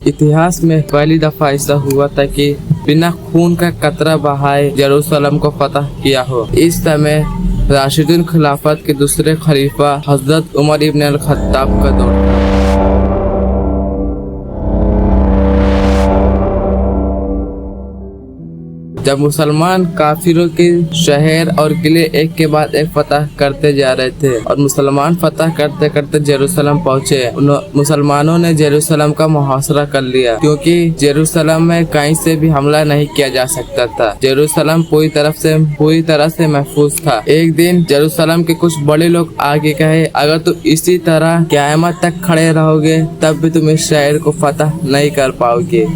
इतिहास में पहली दफा ऐसा हुआ था कि बिना खून का कतरा बहाए यरूशलेम को फतह किया हो। इस समय राशिदुल खिलाफत के दूसरे खलीफा हजरत उमर इब्न अल खत्ताब का दौर था। जब मुसलमान काफिरों के शहर और किले एक के बाद एक फतह करते जा रहे थे और मुसलमान फतह करते करते जेरूसलम पहुँचे, मुसलमानों ने जेरूसलम का मुहासरा कर लिया क्योंकि जेरूसलम में कहीं से भी हमला नहीं किया जा सकता था। जेरूसलम पूरी तरह से महफूज था। एक दिन जेरूसलम के कुछ बड़े लोग आगे कहे, अगर तुम इसी तरह क़यामत तक खड़े रहोगे तब भी तुम इस शहर को फतह नहीं कर पाओगे,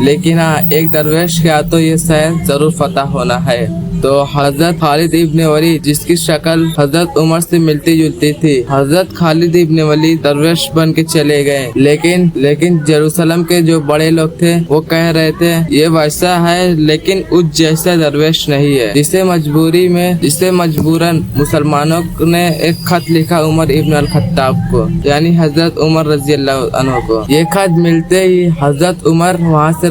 लेकिन हाँ, एक दरवेश के हाथों ये शहर जरूर फतह होना है। तो हजरत खालिद इब्न वलीद, जिसकी शक्ल हजरत उमर से मिलती जुलती थी, हजरत खालिद इब्न वलीद दरवेश बन के चले गए। लेकिन जेरूसलम के जो बड़े लोग थे वो कह रहे थे ये वैसा है लेकिन उस जैसा दरवेश नहीं है, जिसे मजबूरन मुसलमानों ने एक खत लिखा उमर इब्न अल खत्ताब को, यानी हजरत उमर रजी अल्लाह अन्हु को। ये खत मिलते ही हजरत उमर वहाँ से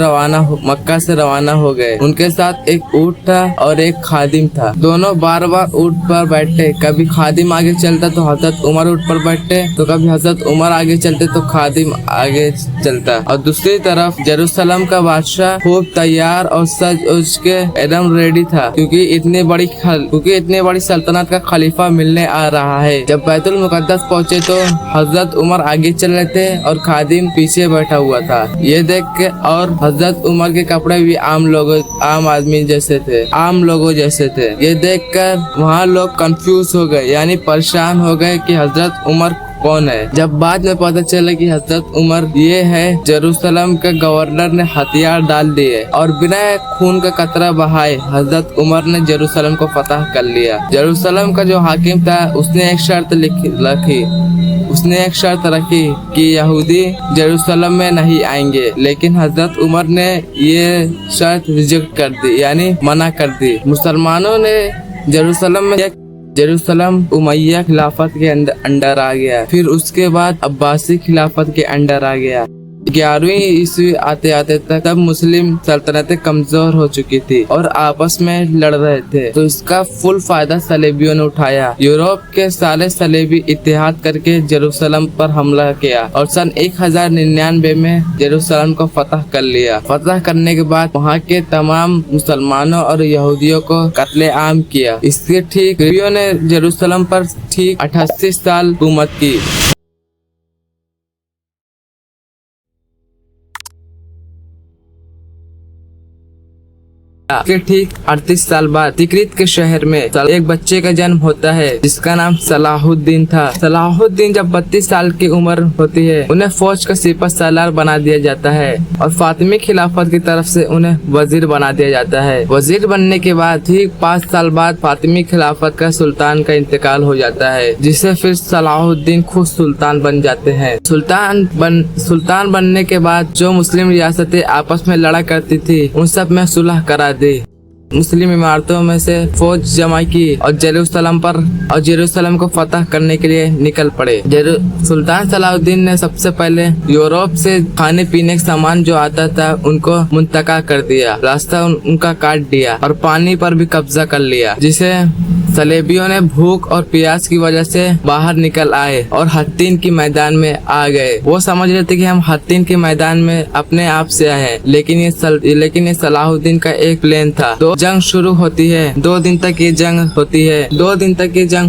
मक्का से रवाना हो गए। उनके साथ एक ऊँट था और एक खादिम था। दोनों बार बार ऊँट पर बैठे, कभी खादिम आगे चलता तो हजरत उमर ऊँट पर बैठते, तो कभी हजरत उमर आगे चलते तो खादिम आगे चलता। और दूसरी तरफ जेरूसलम का बादशाह खूब तैयार और सज उज के एकदम रेडी था क्योंकि इतनी बड़ी सल्तनत का खलीफा मिलने आ रहा है। जब बैतुल मुकद्दस पहुँचे तो हजरत उमर आगे चल रहे थे और खादिम पीछे बैठा हुआ था। ये देख के और हजरत उमर के कपड़े भी आम आदमी जैसे थे। ये देखकर वहाँ लोग कंफ्यूज हो गए, यानी परेशान हो गए कि हजरत उमर कौन है। जब बाद में पता चला कि हजरत उमर ये है, जेरूसलम के गवर्नर ने हथियार डाल दिए और बिना खून का कतरा बहाए हजरत उमर ने जेरूसलम को फतह कर लिया। जेरूसलम का जो हाकिम था उसने एक शर्त रखी कि यहूदी जेरूसलम में नहीं आएंगे, लेकिन हजरत उमर ने ये शर्त रिजेक्ट कर दी, यानी मना कर दी। मुसलमानों ने जेरूसलम उमैया खिलाफत के अंडर आ गया, फिर उसके बाद अब्बासी खिलाफत के अंडर आ गया। 11वीं ईस्वी आते आते तब मुस्लिम सल्तनतें कमजोर हो चुकी थी और आपस में लड़ रहे थे, तो इसका फुल फायदा सलेबियों ने उठाया। यूरोप के सारे सलेबी इत्तेहाद करके जेरूसलम पर हमला किया और सन 1099 में जेरूसलम को फतह कर लिया। फतह करने के बाद वहाँ के तमाम मुसलमानों और यहूदियों को कत्ले-आम किया। इसके ठीक सलेबियों ने जेरूसलम पर ठीक 88 साल हुकूमत की। के ठीक 38 साल बाद तिकरित के शहर में एक बच्चे का जन्म होता है जिसका नाम सलाहुद्दीन था। सलाहुद्दीन जब 32 साल की उम्र होती है उन्हें फौज का सिपह सालार बना दिया जाता है और फातिमी खिलाफत की तरफ से उन्हें वजीर बना दिया जाता है। वजीर बनने के बाद ठीक 5 साल बाद फातिमी खिलाफत का सुल्तान का इंतकाल हो जाता है, जिसे फिर सलाहुद्दीन खुद सुल्तान बन जाते हैं। सुल्तान बनने के बाद जो मुस्लिम रियासतें आपस में लड़ा करती थी उन सब में सुलह करा दी। मुस्लिम इमारतों में से फौज जमा की और जेरूसलम को फतह करने के लिए निकल पड़े। सुल्तान सलाहुद्दीन ने सबसे पहले यूरोप से खाने पीने का सामान जो आता था उनको मुंतका कर दिया, रास्ता उनका काट दिया और पानी पर भी कब्जा कर लिया, जिसे सलेबियों ने भूख और प्यास की वजह से बाहर निकल आए और हत्तीन के मैदान में आ गए। वो समझ रहे थे कि हम हत्तीन के मैदान में अपने आप से आए हैं, लेकिन ये सलाहुद्दीन का एक प्लान था। तो जंग शुरू होती है, 2 दिन तक ये जंग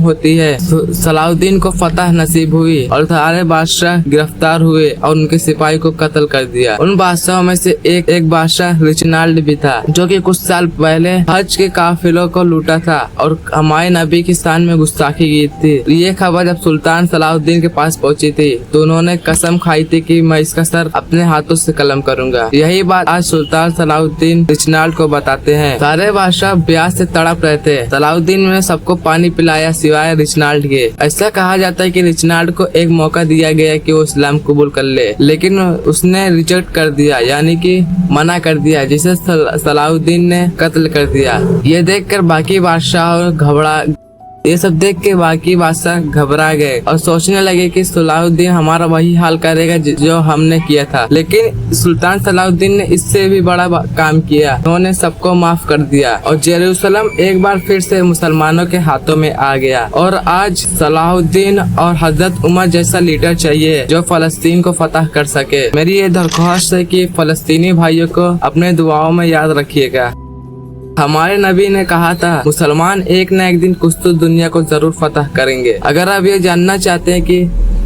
होती है। सलाहुद्दीन को फतह नसीब हुई और सारे बादशाह गिरफ्तार हुए और उनके सिपाही को कत्ल कर दिया। उन बादशाहों में से एक बादशाह रिचनाल्ड भी था, जो कि कुछ साल पहले हज के काफिलों को लूटा था और हमारे नबी की शान में गुस्ताखी की थी। ये खबर जब सुल्तान सलाहुद्दीन के पास पहुंची थी तो उन्होंने कसम खाई थी कि मैं इसका सर अपने हाथों से कलम करूंगा। यही बात आज सुल्तान सलाहुद्दीन रिचनाल्ड को बताते हैं। सारे बादशाह प्यास से तड़प रहे थे। सलाहुद्दीन ने सबको पानी पिलाया सिवाय रिचनाल्ड के। ऐसा कहा जाता है कि रिचनाल्ड को एक मौका दिया गया कि वो इस्लाम कबूल कर ले, लेकिन उसने रिजेक्ट कर दिया, यानी कि मना कर दिया, जिसे सलाहुद्दीन ने कत्ल कर दिया। ये देखकर बाकी बादशाह ये सब देख के बाकी बादशाह घबरा गए और सोचने लगे कि सलाहुद्दीन हमारा वही हाल करेगा जो हमने किया था। लेकिन सुल्तान सलाहुद्दीन ने इससे भी बड़ा काम किया। उन्होंने सबको माफ कर दिया और जेरूसलम एक बार फिर से मुसलमानों के हाथों में आ गया। और आज सलाहुद्दीन और हजरत उमर जैसा लीडर चाहिए जो फलस्तीन को फतह कर सके। मेरी ये दरख्वास्त है कि फलस्तीनी भाइयों को अपने दुआओं में याद रखिएगा। हमारे नबी ने कहा था मुसलमान एक न एक दिन कुछ तो दुनिया को जरूर फतह करेंगे। अगर आप ये जानना चाहते हैं कि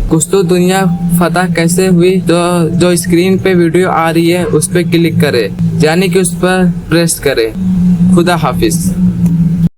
कुछ तो दुनिया फतह कैसे हुई तो जो स्क्रीन पे वीडियो आ रही है उस पे क्लिक करें, यानी कि उस पर प्रेस करें। खुदा हाफिज।